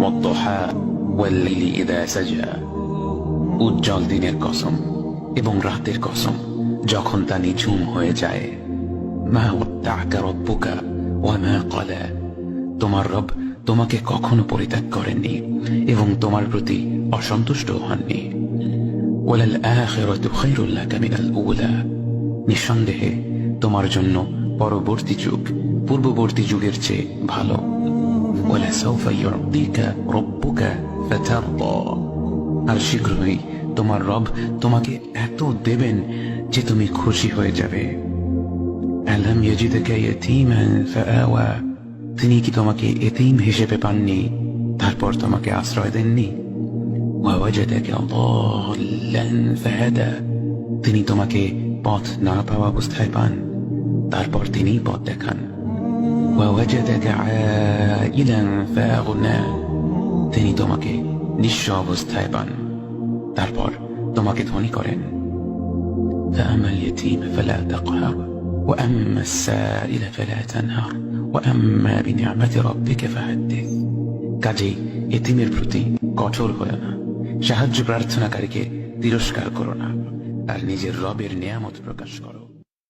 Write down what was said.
ওয়াদ-দুহা ওয়াল-লাইলি ইযা সাজা। উজ্জ্বল দিনের কসম এবং রাতের কসম যখন তা নিঝুম হয়ে যায়। মা ওয়াদ্দা'আকা রাব্বুকা ওয়া মা ক্বালা। তোমার রব তোমাকে কখনো পরিত্যাগ করেননি এবং তোমার প্রতি অসন্তুষ্ট হননি। ওয়ালাল আখিরাতু খায়রুল লাকা মিনাল উলা। নিঃসন্দেহে তোমার জন্য পরবর্তী যুগ পূর্ববর্তী যুগের চেয়ে ভালো। ওয়ালাসাউফা ইউ'তিকা রাব্বুকা ফাতারদা। আর শীঘ্রই তোমার রব তোমাকে এত দেবেন যে তুমি খুশি হয়ে যাবে। আলাম ইয়াজিদকা ইয়াতীমান ফাআওয়া। তিনি কি তোমাকে এতিম হিসেবে পাননি তারপর তোমাকে আশ্রয় দেননি? ওয়াওয়াজাদাকা দাল্লান ফাহাদা। তিনি তোমাকে পথ না পাওয়া অবস্থায় পান তারপর তিনিই পথ দেখান। ওয়াওয়াজাদাকা আইলান ফাআগনা। তিনি তোমাকে নিঃস্ব অবস্থায় পান তারপর তোমাকে ধনী করেন। فأما اليتيم فلا تقهر وأما السائل فلا تنهر وأما بنعمة ربك فحدث। কাজেই এতিমের প্রতি কঠোর হয়ো না, সাহায্য প্রার্থনাকারীকে তিরস্কার করো না, আর নিজের রবের নিয়ামত প্রকাশ করো।